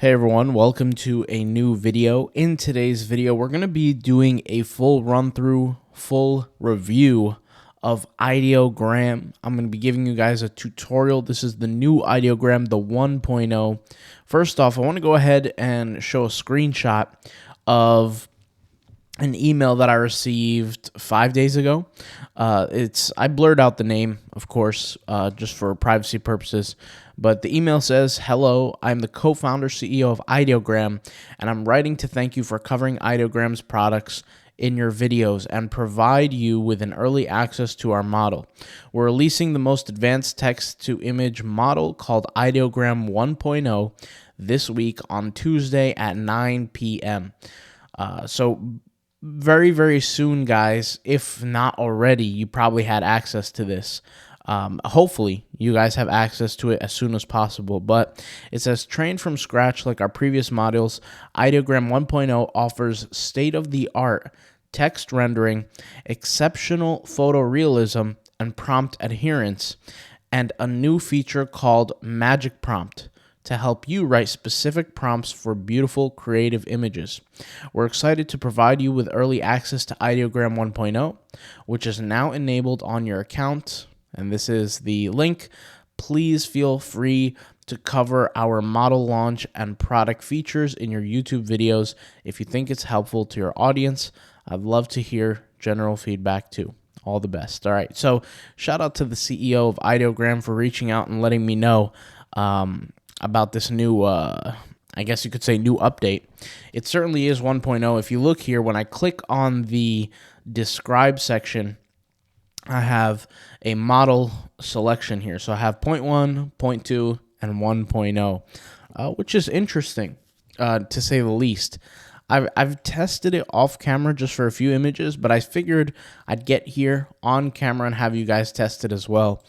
Hey everyone, welcome to a new video. In today's video, we're going to be doing a full run-through, full review of Ideogram. I'm going to be giving you guys a tutorial. This is the new Ideogram, the 1.0. First off, I want to go ahead and show a screenshot of an email that I received 5 days ago. I blurred out the name, of course, just for privacy purposes. But the email says, "Hello, I'm the co-founder CEO of Ideogram, and I'm writing to thank you for covering Ideogram's products in your videos and provide you with an early access to our model. We're releasing the most advanced text-to-image model called Ideogram 1.0 this week on Tuesday at 9 p.m. So very, very soon, guys, if not already, you probably had access to this. Hopefully, you guys have access to it as soon as possible. But it says, trained from scratch like our previous modules, Ideogram 1.0 offers state-of-the-art text rendering, exceptional photorealism, and prompt adherence, and a new feature called Magic Prompt to help you write specific prompts for beautiful, creative images. We're excited to provide you with early access to Ideogram 1.0, which is now enabled on your account." And this is the link. "Please feel free to cover our model launch and product features in your YouTube videos if you think it's helpful to your audience. I'd love to hear general feedback too. All the best." All right, so shout out to the CEO of Ideogram for reaching out and letting me know about this new, I guess you could say, new update. It certainly is 1.0. If you look here, when I click on the describe section, I have a model selection here. So I have 0.1, 0.2, and 1.0, which is interesting, to say the least. I've tested it off camera just for a few images, but I figured I'd get here on camera and have you guys test it as well.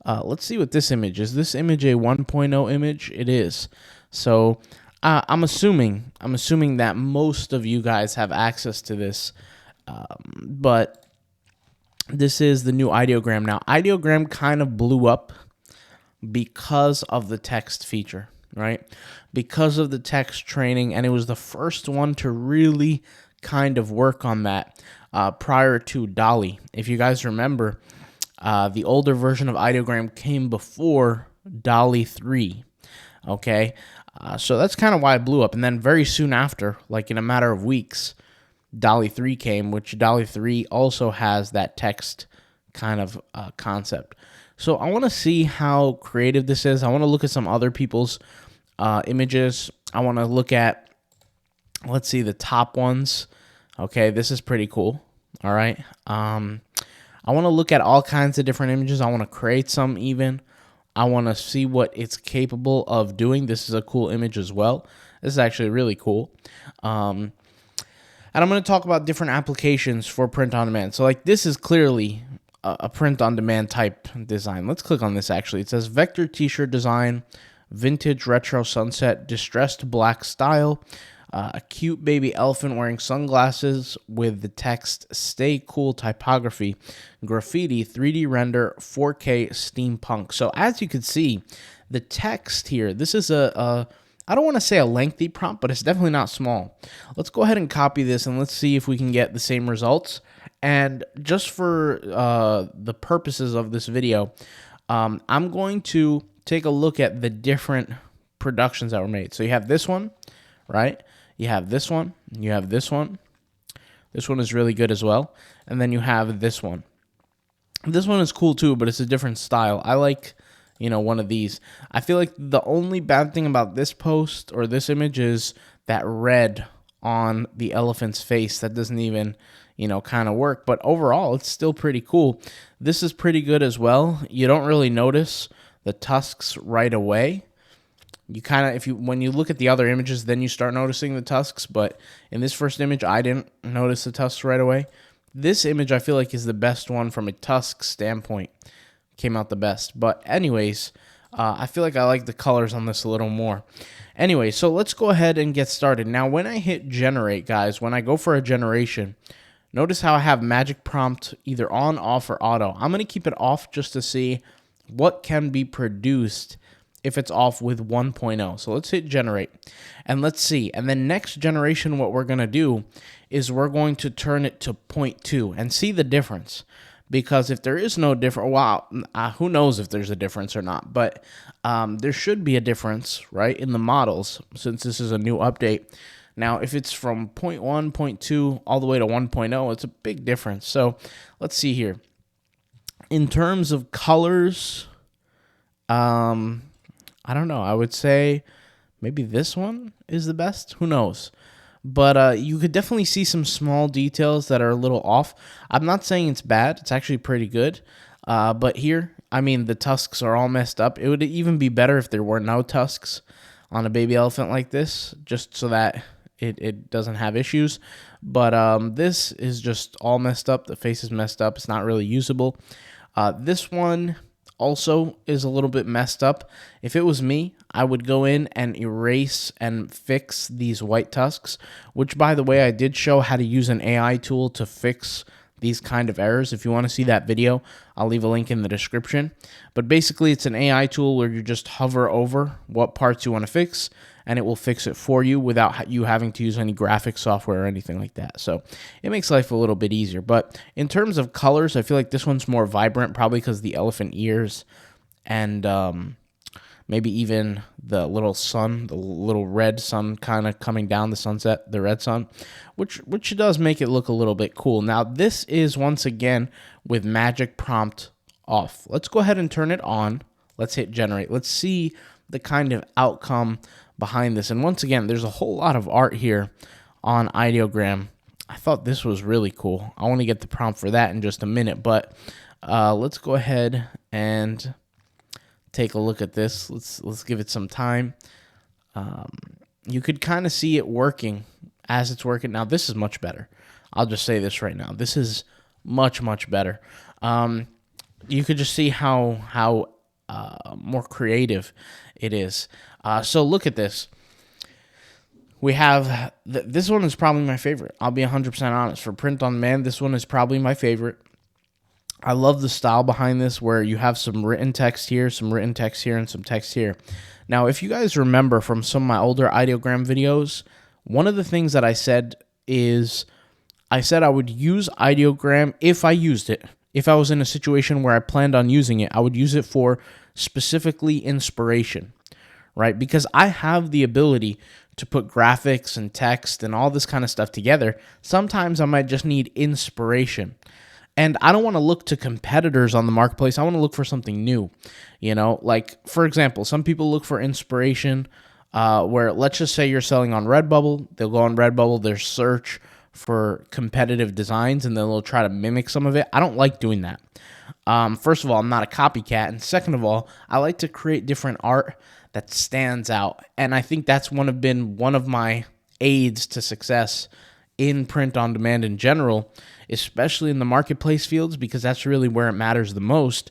Let's see what this image is. This image a 1.0 image? It is. So I'm assuming that most of you guys have access to this, but this is the new Ideogram. Now, Ideogram kind of blew up because of the text feature, right? Because of the text training, and it was the first one to really kind of work on that prior to DALL-E. If you guys remember, the older version of Ideogram came before DALL-E 3, okay? So that's kind of why it blew up. And then very soon after, like in a matter of weeks, DALL-E 3 came, which DALL-E 3 also has that text kind of concept. So I want to see how creative this is. I want to look at some other people's images. I want to look at, let's see, the top ones. Okay, this is pretty cool. All right. I want to look at all kinds of different images. I want to create some even. I want to see what it's capable of doing. This is a cool image as well. This is actually really cool. And I'm going to talk about different applications for print on demand. So like this is clearly a print on demand type design. Let's click on this actually. It says vector t-shirt design, vintage retro sunset, distressed black style, a cute baby elephant wearing sunglasses with the text "Stay Cool" typography, graffiti, 3D render, 4K steampunk. So as you can see, the text here, this is I don't want to say a lengthy prompt, but it's definitely not small. Let's go ahead and copy this and let's see if we can get the same results. And just for the purposes of this video, I'm going to take a look at the different productions that were made. So you have this one, right? You have this one. You have this one. This one is really good as well. And then you have this one. This one is cool too, but it's a different style. I like, one of these. I feel like the only bad thing about this post or this image is that red on the elephant's face. That doesn't even, kind of work. But overall, it's still pretty cool. This is pretty good as well. You don't really notice the tusks right away. You kind of, when you look at the other images, then you start noticing the tusks. But in this first image, I didn't notice the tusks right away. This image, I feel like, is the best one from a tusk standpoint. Came out the best. But anyways, I feel like I like the colors on this a little more. Anyway, so let's go ahead and get started. Now, when I hit generate, guys, when I go for a generation, notice how I have magic prompt either on, off, or auto. I'm going to keep it off just to see what can be produced if it's off with 1.0. So let's hit generate and let's see. And then next generation, what we're going to do is we're going to turn it to 0.2 and see the difference. Because if there is no difference, wow, who knows if there's a difference or not. But there should be a difference, right, in the models since this is a new update. Now, if it's from 0.1, 0.2, all the way to 1.0, it's a big difference. So let's see here. In terms of colors, I don't know. I would say maybe this one is the best. Who knows? But you could definitely see some small details that are a little off. I'm not saying it's bad. It's actually pretty good. But here, I mean, the tusks are all messed up. It would even be better if there were no tusks on a baby elephant like this, just so that it doesn't have issues. But this is just all messed up. The face is messed up. It's not really usable. This one also is a little bit messed up. If it was me, I would go in and erase and fix these white tusks, which, by the way, I did show how to use an AI tool to fix these kind of errors. If you want to see that video, I'll leave a link in the description. But basically, it's an AI tool where you just hover over what parts you want to fix, and it will fix it for you without you having to use any graphic software or anything like that. So it makes life a little bit easier. But in terms of colors, I feel like this one's more vibrant, probably because the elephant ears and maybe even the little sun, the little red sun kind of coming down the sunset, the red sun, which does make it look a little bit cool. Now, this is, once again, with magic prompt off. Let's go ahead and turn it on. Let's hit generate. Let's see the kind of outcome behind this. And once again, there's a whole lot of art here on Ideogram. I thought this was really cool. I want to get the prompt for that in just a minute, but let's go ahead and take a look at this. Let's give it some time. You could kind of see it working as it's working. Now, this is much better. I'll just say this right now. This is much better. You could just see how more creative it is. So look at this. We have, this one is probably my favorite. I'll be 100% honest. For print on demand, this one is probably my favorite. I love the style behind this where you have some written text here, some written text here, and some text here. Now, if you guys remember from some of my older Ideogram videos, one of the things that I said is I said I would use Ideogram if I used it. If I was in a situation where I planned on using it, I would use it for specifically inspiration, right? Because I have the ability to put graphics and text and all this kind of stuff together. Sometimes I might just need inspiration. And I don't want to look to competitors on the marketplace. I want to look for something new. You know, like, for example, some people look for inspiration where, let's just say you're selling on Redbubble. They'll go on Redbubble, they'll search for competitive designs, and then they'll try to mimic some of it. I don't like doing that. First of all, I'm not a copycat. And second of all, I like to create different art that stands out. And I think that's been one of my aids to success in print on demand in general, especially in the marketplace fields, because that's really where it matters the most,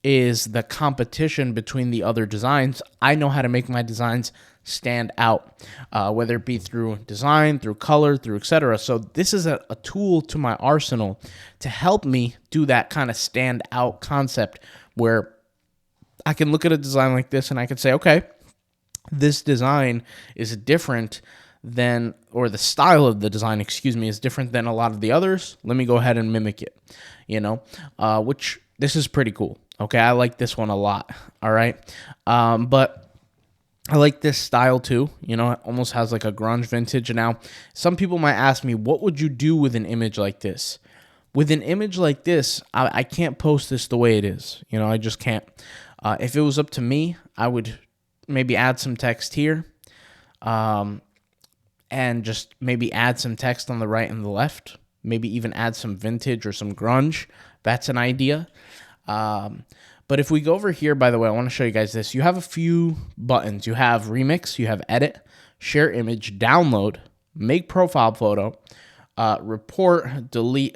is the competition between the other designs. I know how to make my designs stand out, whether it be through design, through color, through etc. So this is a tool to my arsenal to help me do that kind of stand out concept where I can look at a design like this and I can say, okay, this design is different than, or the style of the design, is different than a lot of the others. Let me go ahead and mimic it, which this is pretty cool. Okay, I like this one a lot. All right, but I like this style too. It almost has like a grunge vintage. Now, some people might ask me, what would you do with an image like this? With an image like this, I can't post this the way it is. I just can't. If it was up to me, I would maybe add some text here. And just maybe add some text on the right and the left. Maybe even add some vintage or some grunge. That's an idea. But if we go over here, by the way, I want to show you guys this. You have a few buttons. You have remix, you have edit, share image, download, make profile photo, report, delete,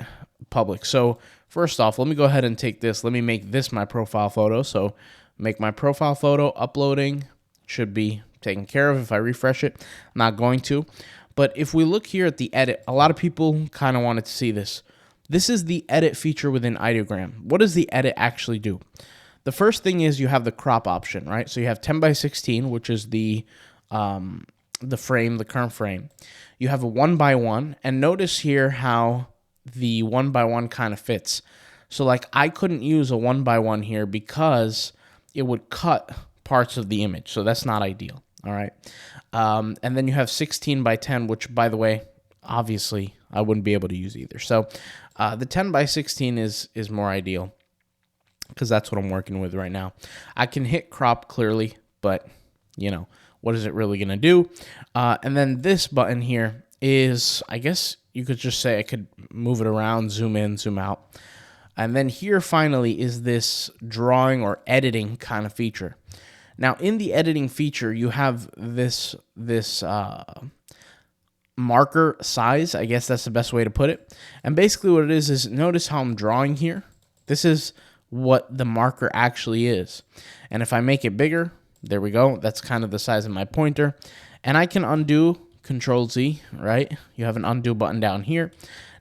public. So first off, let me go ahead and take this. Let me make this my profile photo. So make my profile photo, uploading, should be taken care of. If I refresh it, I'm not going to. But if we look here at the edit, a lot of people kind of wanted to see this. This is the edit feature within Ideogram. What does the edit actually do? The first thing is you have the crop option, right? So you have 10 by 16, which is the frame, the current frame. You have a 1 by 1, and notice here how the 1 by 1 kind of fits. So like I couldn't use a 1 by 1 here because it would cut parts of the image. So that's not ideal. All right. And then you have 16 by 10, which, by the way, obviously I wouldn't be able to use either. So the 10 by 16 is more ideal because that's what I'm working with right now. I can hit crop clearly, but what is it really going to do? And then this button here is, I guess you could just say I could move it around, zoom in, zoom out. And then here finally is this drawing or editing kind of feature. Now in the editing feature, you have this marker size. I guess that's the best way to put it. And basically what it is notice how I'm drawing here. This is what the marker actually is. And if I make it bigger, there we go. That's kind of the size of my pointer. And I can undo, Control Z, right? You have an undo button down here.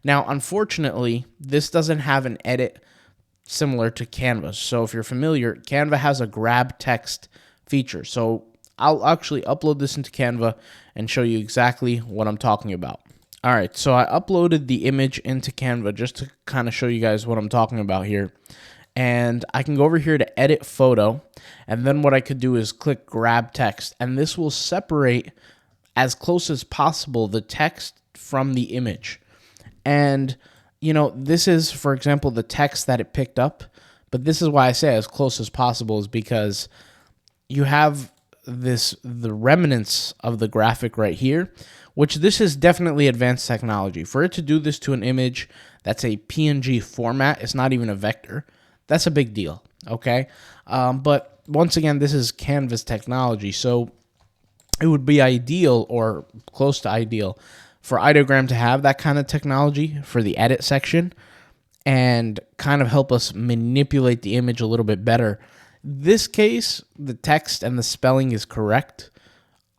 Now, unfortunately, this doesn't have an edit similar to Canva. So if you're familiar, Canva has a grab text feature. So I'll actually upload this into Canva and show you exactly what I'm talking about. All right, so I uploaded the image into Canva just to kind of show you guys what I'm talking about here. And I can go over here to edit photo. And then what I could do is click grab text. And this will separate as close as possible the text from the image. And, this is, for example, the text that it picked up. But this is why I say as close as possible is because you have the remnants of the graphic right here, which this is definitely advanced technology. For it to do this to an image that's a PNG format, it's not even a vector. That's a big deal, okay? But once again, this is Canva's technology, so it would be ideal or close to ideal for Ideogram to have that kind of technology for the edit section and kind of help us manipulate the image a little bit better. This case, the text and the spelling is correct.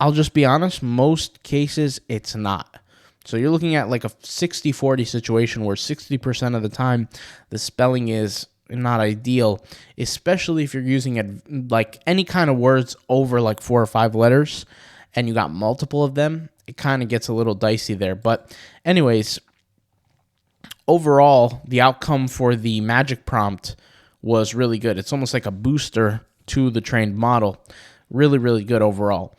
I'll just be honest, most cases it's not. So you're looking at like a 60-40 situation where 60% of the time the spelling is not ideal, especially if you're using it like any kind of words over like 4 or 5 letters and you got multiple of them. It kind of gets a little dicey there. But anyways, overall, the outcome for the magic prompt was really good. It's almost like a booster to the trained model. Really, really good overall.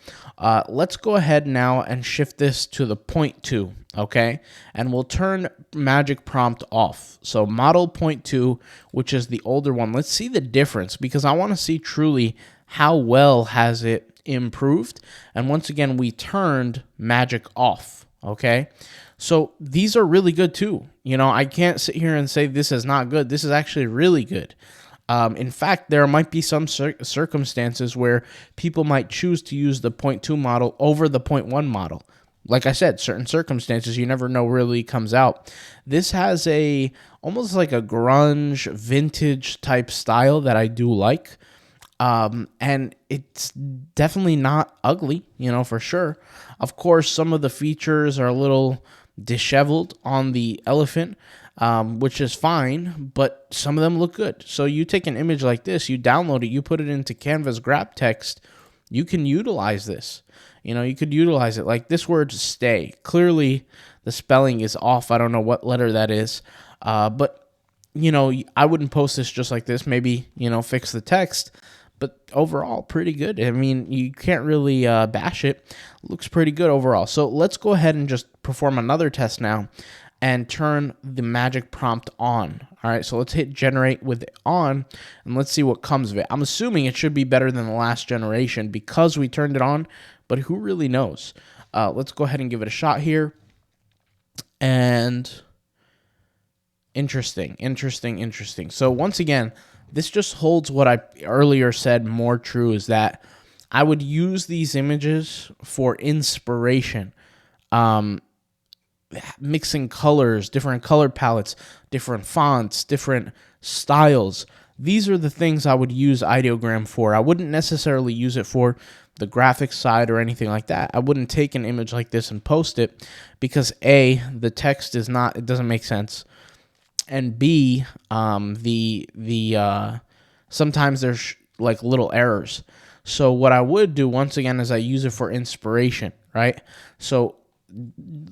Let's go ahead now and shift this to the 0.2, okay? And we'll turn magic prompt off. So model 0.2, which is the older one. Let's see the difference because I want to see truly how well has it improved. And once again, we turned magic off, okay? So these are really good too. I can't sit here and say this is not good. This is actually really good. In fact, there might be some circumstances where people might choose to use the 0.2 model over the 0.1 model. Like I said, certain circumstances you never know really comes out. This has almost like a grunge vintage type style that I do like. And it's definitely not ugly, for sure. Of course, some of the features are a little disheveled on the elephant, which is fine, but some of them look good. So you take an image like this, you download it, you put it into Canva's grab text, you can utilize this. You could utilize it. Like this word stay. Clearly, the spelling is off. I don't know what letter that is. But, I wouldn't post this just like this. Maybe, fix the text. But overall, pretty good. I mean, you can't really bash it. Looks pretty good overall. So let's go ahead and just perform another test now and turn the magic prompt on. All right, so let's hit generate with it on, and let's see what comes of it. I'm assuming it should be better than the last generation because we turned it on, but who really knows? Let's go ahead and give it a shot here. And interesting. So once again, this just holds what I earlier said more true, is that I would use these images for inspiration. Mixing colors, different color palettes, different fonts, different styles. These are the things I would use Ideogram for. I wouldn't necessarily use it for the graphics side or anything like that. I wouldn't take an image like this and post it because A, the text is not, it doesn't make sense. And B, the sometimes there's like little errors. So what I would do once again is I use it for inspiration, right? So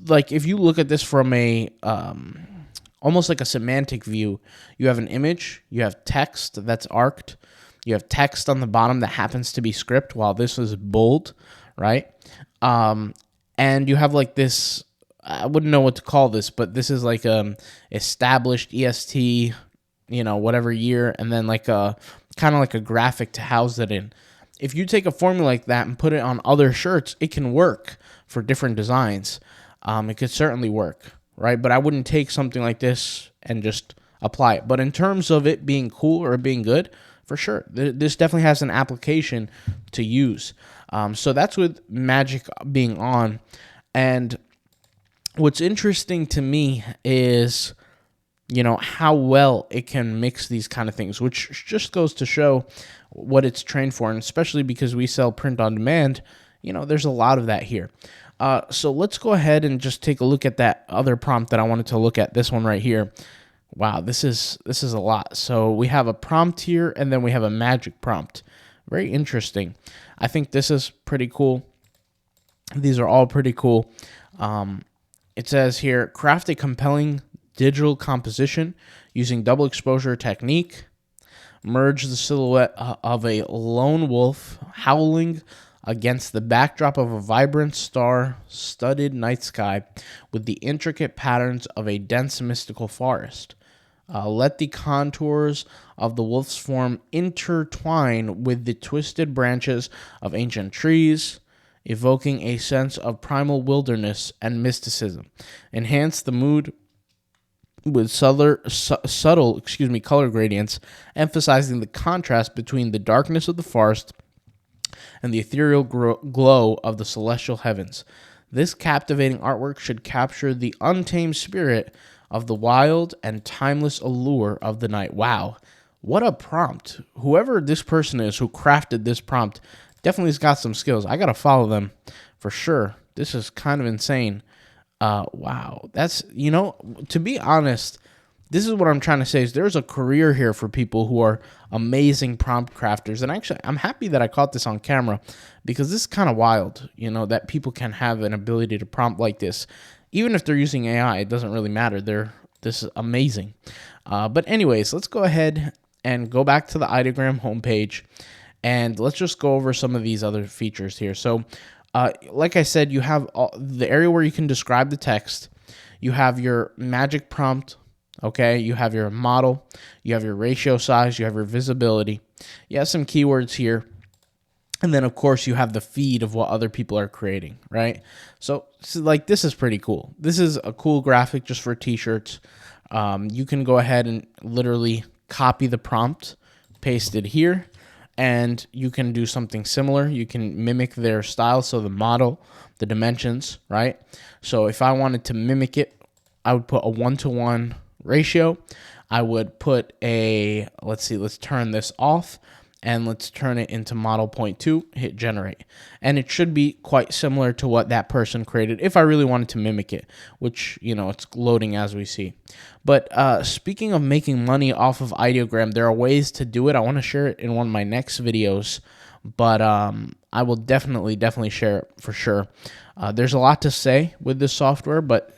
like if you look at this from a almost like a semantic view, you have an image, you have text that's arced, you have text on the bottom that happens to be script while this is bold, right? And you have like this, I wouldn't know what to call this, but this is like established EST, whatever year, and then like a kind of like a graphic to house it in. If you take a formula like that and put it on other shirts, it can work for different designs. It could certainly work, right? But I wouldn't take something like this and just apply it. But in terms of it being cool or being good, for sure, this definitely has an application to use. So that's with Magic being on. And what's interesting to me is, how well it can mix these kind of things, which just goes to show what it's trained for. And especially because we sell print on demand, there's a lot of that here. So let's go ahead and just take a look at that other prompt that I wanted to look at, this one right here. Wow, this is a lot. So we have a prompt here, and then we have a magic prompt. Very interesting. I think this is pretty cool. These are all pretty cool. It says here, craft a compelling digital composition using double exposure technique. Merge the silhouette of a lone wolf howling against the backdrop of a vibrant star-studded night sky with the intricate patterns of a dense mystical forest. Let the contours of the wolf's form intertwine with the twisted branches of ancient trees, evoking a sense of primal wilderness and mysticism. Enhance the mood with subtle color gradients, emphasizing the contrast between the darkness of the forest and the ethereal glow of the celestial heavens. This captivating artwork should capture the untamed spirit of the wild and timeless allure of the night. Wow, what a prompt. Whoever this person is who crafted this prompt definitely has got some skills. I got to follow them for sure. This is kind of insane. Wow, that's, to be honest, this is what I'm trying to say is there's a career here for people who are amazing prompt crafters. And actually, I'm happy that I caught this on camera because this is kind of wild, that people can have an ability to prompt like this. Even if they're using AI, it doesn't really matter. This is amazing. But anyways, let's go ahead and go back to the Ideogram homepage, and let's just go over some of these other features here. So, like I said, you have the area where you can describe the text. You have your magic prompt, okay? You have your model. You have your ratio size. You have your visibility. You have some keywords here. And then, of course, you have the feed of what other people are creating, right? So like, this is pretty cool. This is a cool graphic just for T-shirts. You can go ahead and literally copy the prompt, paste it here, and you can do something similar. You can mimic their style, so the model, the dimensions, right? So if I wanted to mimic it, I would put a 1-to-1 ratio. I would put a, let's turn this off. And let's turn it into model 0.2, hit generate. And it should be quite similar to what that person created if I really wanted to mimic it, which, it's loading as we see. But speaking of making money off of Ideogram, there are ways to do it. I want to share it in one of my next videos, but I will definitely share it for sure. There's a lot to say with this software, but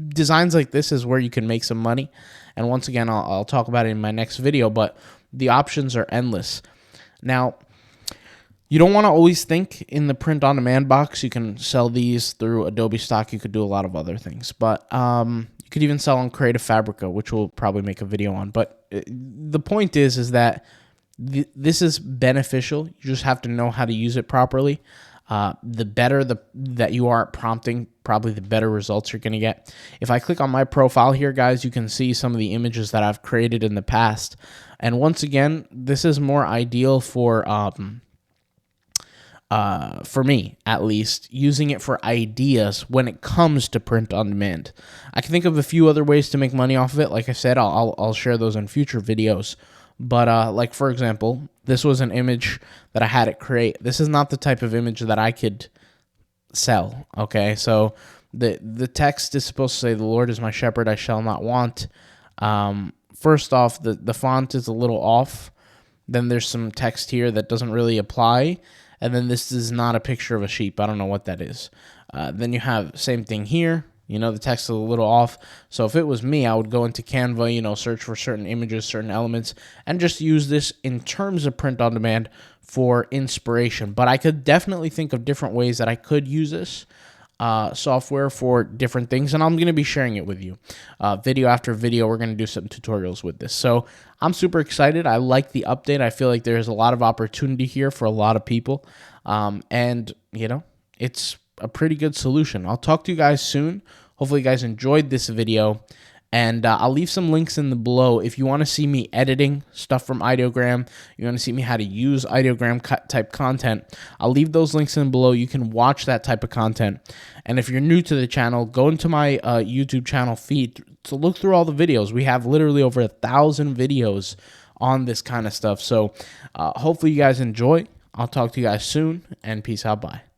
designs like this is where you can make some money. And once again, I'll talk about it in my next video, but the options are endless. Now, you don't want to always think in the print-on-demand box. You can sell these through Adobe Stock. You could do a lot of other things. But you could even sell on Creative Fabrica, which we'll probably make a video on. But the point is that this is beneficial. You just have to know how to use it properly. The better that you are at prompting, probably the better results you're going to get. If I click on my profile here, guys, you can see some of the images that I've created in the past. And once again, this is more ideal for me, at least, using it for ideas when it comes to print on demand. I can think of a few other ways to make money off of it. Like I said, I'll share those in future videos. But like, for example, this was an image that I had it create. This is not the type of image that I could sell, okay? So the text is supposed to say, "The Lord is my shepherd, I shall not want." first off, the font is a little off. Then there's some text here that doesn't really apply. And then this is not a picture of a sheep. I don't know what that is. Then you have same thing here. You know, the text is a little off. So if it was me, I would go into Canva, you know, search for certain images, certain elements, and just use this in terms of print on demand for inspiration. But I could definitely think of different ways that I could use this software for different things, and I'm going to be sharing it with you. Video after video, we're going to do some tutorials with this. So I'm super excited. I like the update. I feel like there's a lot of opportunity here for a lot of people. And, you know, it's a pretty good solution. I'll talk to you guys soon. Hopefully you guys enjoyed this video. And I'll leave some links in the below if you want to see me editing stuff from Ideogram. You want to see me how to use Ideogram type content. I'll leave those links in below. You can watch that type of content. And if you're new to the channel, go into my YouTube channel feed to look through all the videos. We have literally over 1,000 videos on this kind of stuff. So hopefully you guys enjoy. I'll talk to you guys soon, and peace out. Bye.